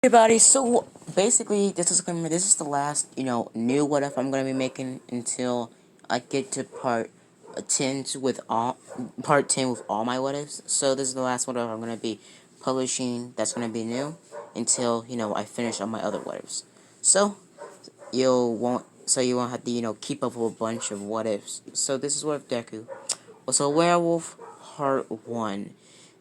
Everybody, so basically, this is the last, new what if I'm gonna be making until I get to part 10 with all my what ifs. So this is the last what if I'm gonna be publishing that's gonna be new until, I finish all my other what ifs. So you won't have to, keep up with a bunch of what ifs. So this is what if Deku was a werewolf part 1.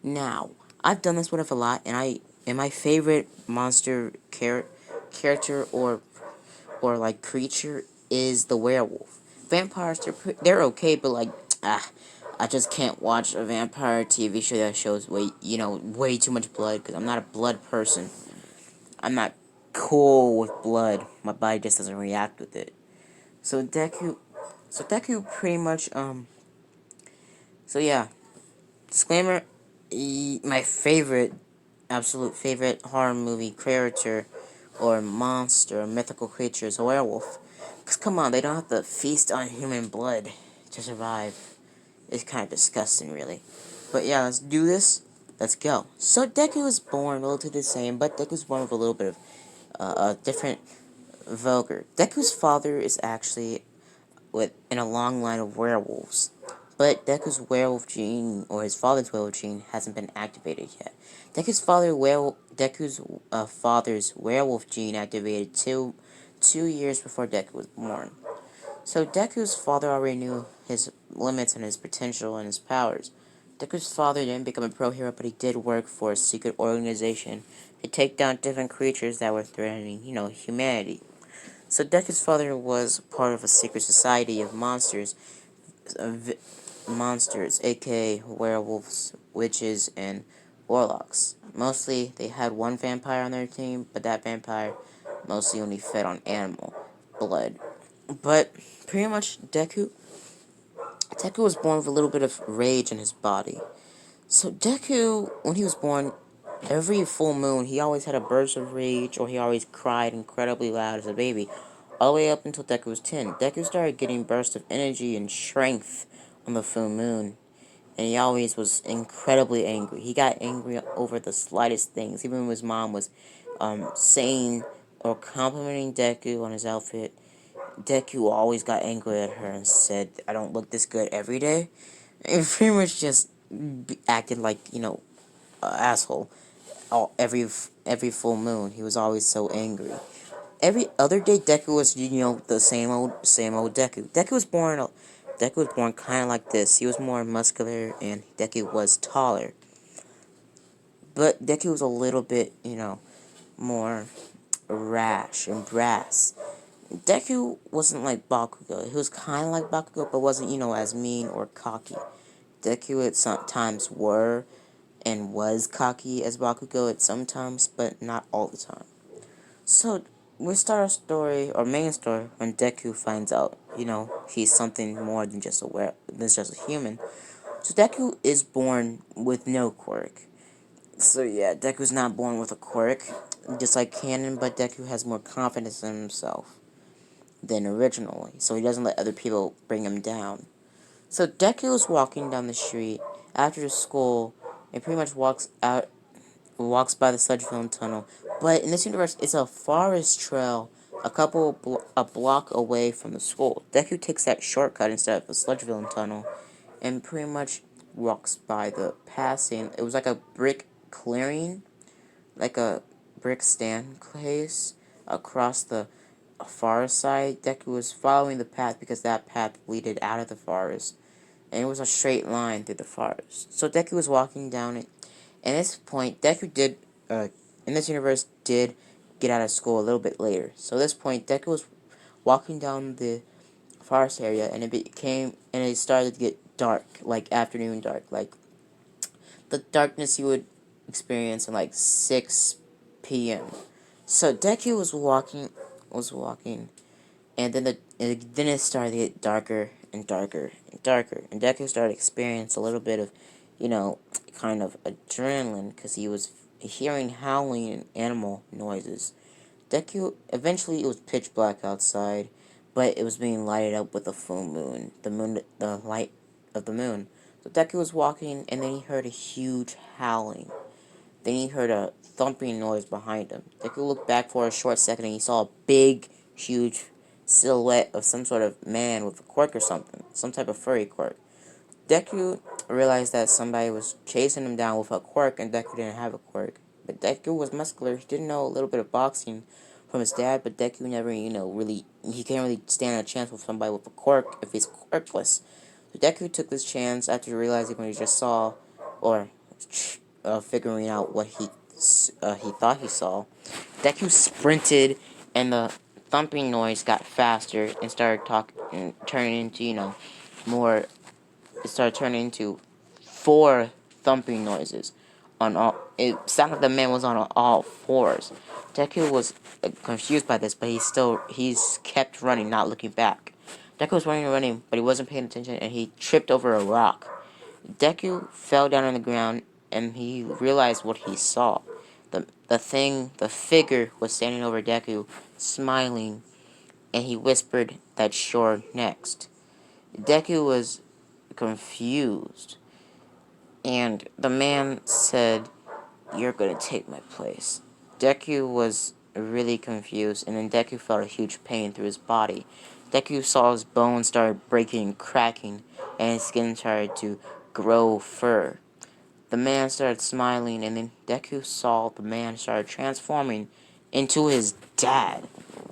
Now, I've done this what if a lot, and my favorite monster character or like creature is the werewolf. Vampires, they're okay, but like I just can't watch a vampire TV show that shows way too much blood because I'm not a blood person. I'm not cool with blood. My body just doesn't react with it. So Deku pretty much so yeah, disclaimer, my favorite, absolute favorite horror movie character or monster or mythical creature is a werewolf. Because come on, they don't have to feast on human blood to survive. It's kind of disgusting, really. But yeah, let's do this. Let's go. So Deku was born relatively the same, but Deku was born with a little bit of a different vulgar. Deku's father is actually in a long line of werewolves. But Deku's werewolf gene, or his father's werewolf gene, hasn't been activated yet. Deku's father's werewolf gene activated two years before Deku was born. So Deku's father already knew his limits and his potential and his powers. Deku's father didn't become a pro hero, but he did work for a secret organization to take down different creatures that were threatening, humanity. So Deku's father was part of a secret society of uh, monsters, aka werewolves, witches, and warlocks. Mostly, they had one vampire on their team, but that vampire mostly only fed on animal blood. But pretty much, Deku was born with a little bit of rage in his body. So Deku, when he was born, every full moon, he always had a burst of rage, or he always cried incredibly loud as a baby, all the way up until Deku was 10. Deku started getting bursts of energy and strength on the full moon, and he always was incredibly angry. He got angry over the slightest things, even when his mom was saying or complimenting Deku on his outfit. Deku always got angry at her and said, "I don't look this good every day." And pretty much just acted like, an asshole. Every full moon, he was always so angry. Every other day, Deku was, the same old Deku. Deku was born kind of like this. He was more muscular, and Deku was taller. But Deku was a little bit, more rash and brass. Deku wasn't like Bakugo. He was kind of like Bakugo, but wasn't, as mean or cocky. Deku at sometimes were and was cocky as Bakugo at sometimes, but not all the time. So, we start our story, our main story, when Deku finds out, he's something more than just a human. So Deku is born with no quirk. So yeah, Deku's not born with a quirk, just like canon, but Deku has more confidence in himself than originally, so he doesn't let other people bring him down. So Deku is walking down the street after school and pretty much walks by the Sledgeville Tunnel. But in this universe, it's a forest trail a block away from the school. Deku takes that shortcut instead of the Sledgeville Tunnel and pretty much walks by the passing. It was like a brick clearing, like a brick stand place across the forest side. Deku was following the path because that path leaded out of the forest, and it was a straight line through the forest. So Deku was walking down it. At this point, in this universe, did get out of school a little bit later. So at this point, Deku was walking down the forest area, and it started to get dark, like afternoon dark, like the darkness you would experience in like 6 p.m. So Deku was walking, and then it started to get darker and darker and darker, and Deku started to experience a little bit of, kind of adrenaline because he was hearing howling and animal noises. Deku eventually it was pitch black outside, but it was being lighted up with a full moon, the light of the moon. So Deku was walking, and then he heard a huge howling. Then he heard a thumping noise behind him. Deku looked back for a short second and he saw a big, huge silhouette of some sort of man with a quirk or something. Some type of furry quirk. Deku realized that somebody was chasing him down with a quirk, and Deku didn't have a quirk. But Deku was muscular. He didn't know a little bit of boxing from his dad, but Deku never, really, he can't really stand a chance with somebody with a quirk if he's quirkless. So Deku took this chance after realizing what he just saw, or figuring out what he thought he saw. Deku sprinted, and the thumping noise got faster and started turning into, more it started turning into four thumping noises. On all, it sounded like the man was on all fours. Deku was confused by this, but he's kept running, not looking back. Deku was running and running, but he wasn't paying attention, and he tripped over a rock. Deku fell down on the ground, and he realized what he saw. The figure was standing over Deku, smiling, and he whispered that you're next. Deku was confused, and the man said, "You're gonna take my place." Deku was really confused, and then Deku felt a huge pain through his body. Deku saw his bones start breaking and cracking, and his skin started to grow fur. The man started smiling, and then Deku saw the man started transforming into his dad.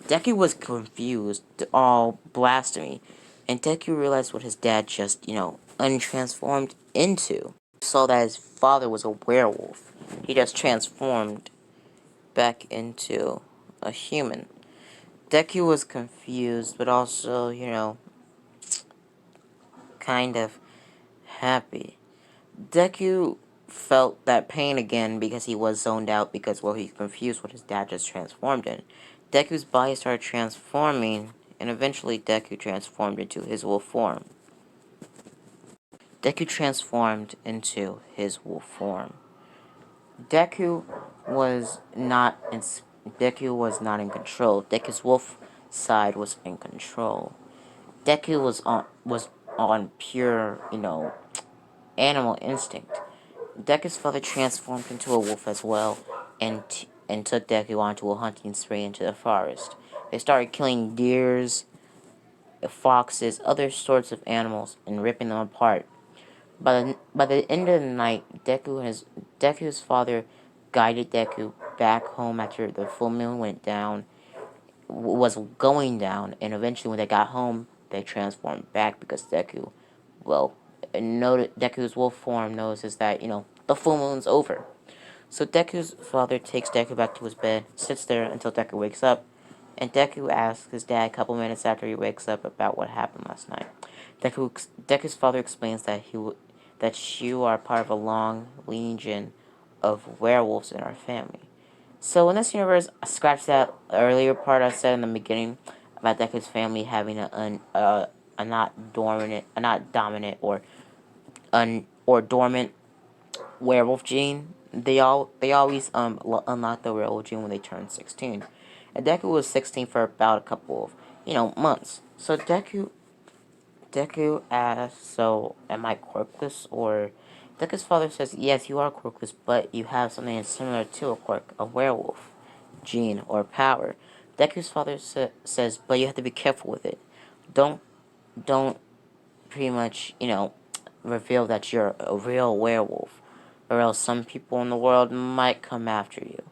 Deku was confused, all blasphemy, and Deku realized what his dad just, untransformed into. He saw that his father was a werewolf. He just transformed back into a human. Deku was confused, but also, kind of happy. Deku felt that pain again because he was zoned out because, well, he confused what his dad just transformed in. Deku's body started transforming, and eventually Deku transformed into his wolf form. Deku transformed into his wolf form. Deku was not in Deku was not in control. Deku's wolf side was in control. Deku was on pure, animal instinct. Deku's father transformed into a wolf as well, and took Deku onto a hunting spree into the forest. They started killing deers, foxes, other sorts of animals, and ripping them apart. By the end of the night, Deku's father guided Deku back home after the full moon was going down, and eventually when they got home, they transformed back because well, Deku's wolf form notices that, the full moon's over. So Deku's father takes Deku back to his bed, sits there until Deku wakes up, and Deku asks his dad a couple minutes after he wakes up about what happened last night. Deku's father explains that you are part of a long legion of werewolves in our family. So in this universe, scratch that earlier part I said in the beginning about Deku's family having a not dominant or dormant werewolf gene. They always unlock the werewolf gene when they turn 16. And Deku was 16 for about a couple of months. So Deku asks, "So am I quirkless?" Or Deku's father says, "Yes, you are quirkless, but you have something similar to a quirk, a werewolf gene or power." Deku's father says, "But you have to be careful with it. Don't don't pretty much reveal that you're a real werewolf, or else some people in the world might come after you."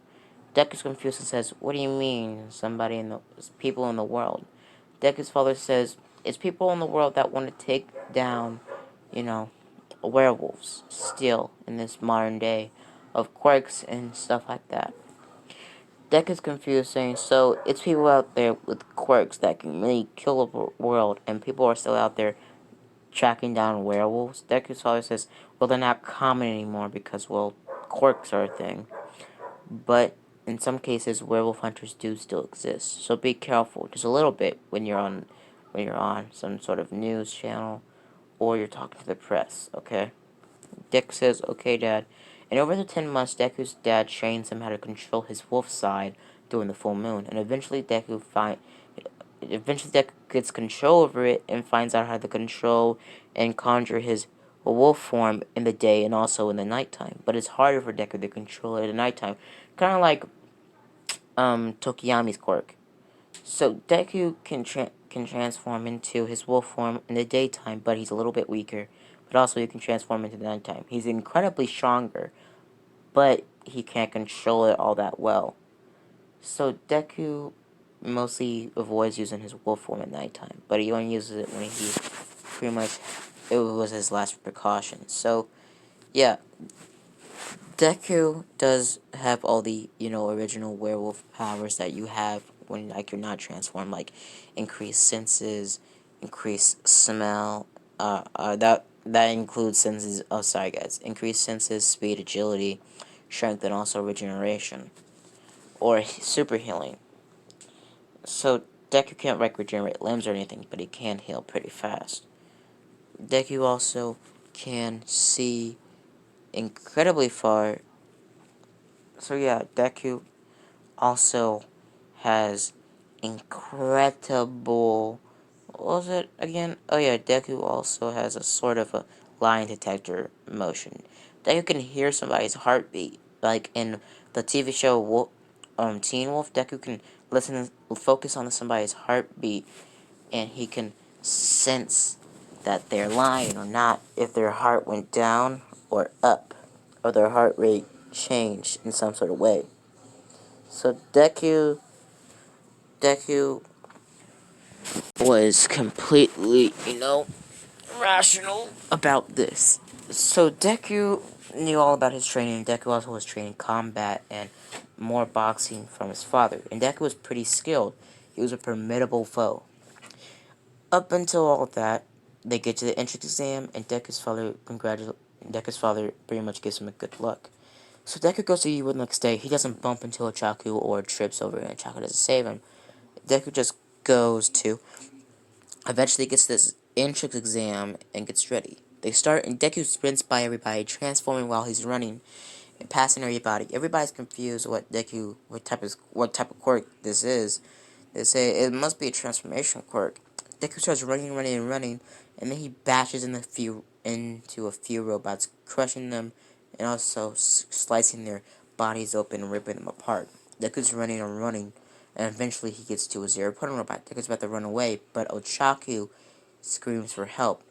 Deku's confused and says, "What do you mean, people in the world?" Deku's father says, "It's people in the world that want to take down, you know, werewolves still in this modern day of quirks and stuff like that." Deku's confused, saying, "So it's people out there with quirks that can really kill a world, and people are still out there tracking down werewolves?" Deku's father says, "Well, they're not common anymore because, well, quirks are a thing. But in some cases, werewolf hunters do still exist. So be careful, just a little bit, when you're on some sort of news channel or you're talking to the press, okay?" Deku says, "Okay, Dad." And over the 10 months, Deku's dad trains him how to control his wolf side during the full moon, and eventually Deku gets control over it and finds out how to control and conjure his a wolf form in the day and also in the nighttime. But it's harder for Deku to control it in the nighttime. Kind of like Tokiyami's quirk. So Deku can transform into his wolf form in the daytime, but he's a little bit weaker. But also he can transform into the nighttime. He's incredibly stronger, but he can't control it all that well. So Deku mostly avoids using his wolf form at nighttime, but he only uses it when he pretty much it was his last precaution. So yeah, Deku does have all the, original werewolf powers that you have when, like, you're not transformed, like increased senses, increased smell, that includes senses, oh, sorry guys, increased senses, speed, agility, strength, and also regeneration, or super healing. So, Deku can't, like, regenerate limbs or anything, but he can heal pretty fast. Deku also can see incredibly far. So yeah, Deku also has incredible. What was it again? Oh yeah, Deku also has a sort of a lie detector motion. Deku can hear somebody's heartbeat, like in the TV show Teen Wolf. Deku can listen, focus on somebody's heartbeat, and he can sense that they're lying or not, if their heart went down or up, or their heart rate changed in some sort of way. So Deku was completely, rational about this. So Deku knew all about his training. Deku also was training combat and more boxing from his father. And Deku was pretty skilled. He was a formidable foe. Up until all that, they get to the entrance exam, and Deku's father pretty much gives him a good luck. So Deku goes to Yua the next day. He doesn't bump into a Chaku or trips over, and Chaku doesn't save him. Deku just goes to eventually gets this entrance exam and gets ready. They start, and Deku sprints by everybody, transforming while he's running and passing everybody. Everybody's confused what type of quirk this is. They say it must be a transformation quirk. Deku starts running, and then he bashes into a few robots, crushing them, and also slicing their bodies open and ripping them apart. Deku's running and running, and eventually he gets to a zero-point robot. Deku's about to run away, but Ochaku screams for help.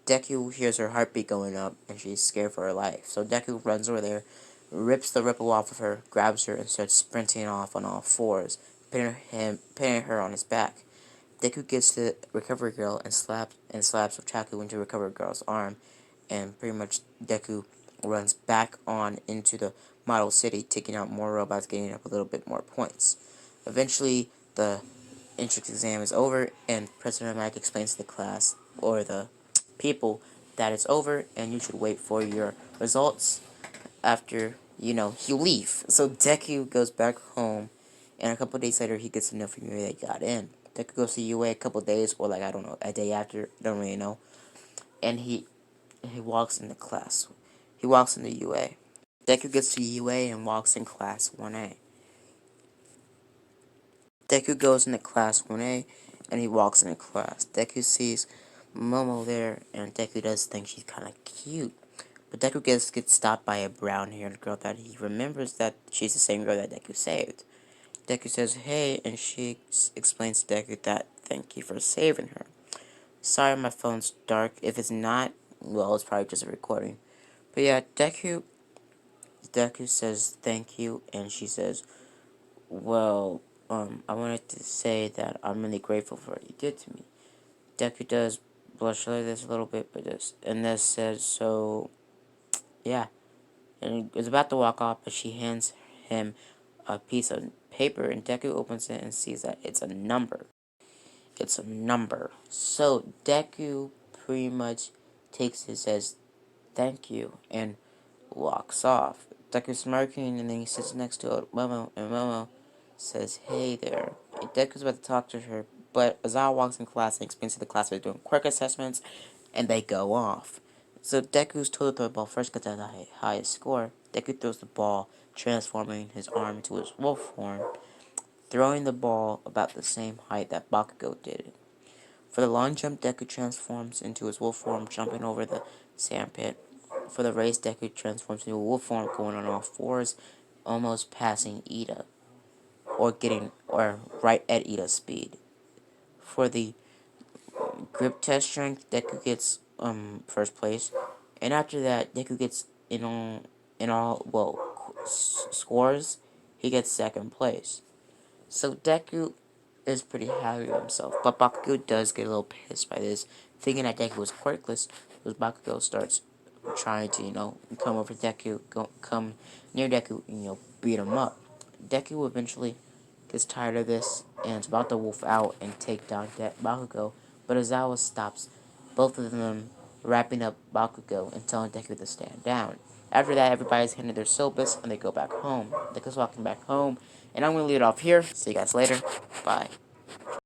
Deku hears her heartbeat going up, and she's scared for her life. So Deku runs over there, rips the ripple off of her, grabs her, and starts sprinting off on all fours, pinning her on his back. Deku gets to the Recovery Girl and slaps Ochaku into Recovery Girl's arm, and pretty much Deku runs back on into the model city, taking out more robots, getting up a little bit more points. Eventually, the entrance exam is over, and President Mike explains to the class, or the people, that it's over, and you should wait for your results after, you leave. So Deku goes back home, and a couple days later, he gets to know from UA that he got in. Deku goes to UA a couple days, or like, I don't know, a day after, don't really know, and he walks into class. He walks into UA. Deku gets to UA and walks in class 1A. Deku goes into class 1A, and he walks into class. Deku sees Momo there, and Deku does think she's kind of cute. But Deku gets stopped by a brown-haired girl that he remembers that she's the same girl that Deku saved. Deku says, hey, and she explains to Deku that thank you for saving her. Sorry, my phone's dark. If it's not, well, it's probably just a recording. But yeah, Deku says thank you, and she says, well, I wanted to say that I'm really grateful for what you did to me. Deku does blush like this a little bit, and this says, so, yeah. And he is about to walk off, but she hands him a piece of paper, and Deku opens it and sees that it's a number. It's a number. So Deku pretty much takes it, says thank you, and walks off. Deku's smirking, and then he sits next to Momo, and Momo says, hey there. And Deku's about to talk to her, but Azal walks in class and explains to the class they're doing quirk assessments, and they go off. So Deku's told to throw the ball first because that's the highest score. Deku throws the ball, transforming his arm into his wolf form, throwing the ball about the same height that Bakugo did. For the long jump, Deku transforms into his wolf form, jumping over the sandpit. For the race, Deku transforms into a wolf form, going on all fours, almost passing Ida, or right at Ida's speed. For the grip test strength, Deku gets first place, and after that, Deku gets scores. He gets second place. So Deku is pretty happy with himself, but Bakugo does get a little pissed by this, thinking that Deku was quirkless. Because Bakugo starts trying to come over Deku, come near Deku, and beat him up. Deku eventually gets tired of this and is about to wolf out and take down Bakugo, but Ozawa stops both of them, wrapping up Bakugo and telling Deku to stand down. After that, everybody's handed their syllabus and they go back home. Deku's walking back home, and I'm going to leave it off here. See you guys later. Bye.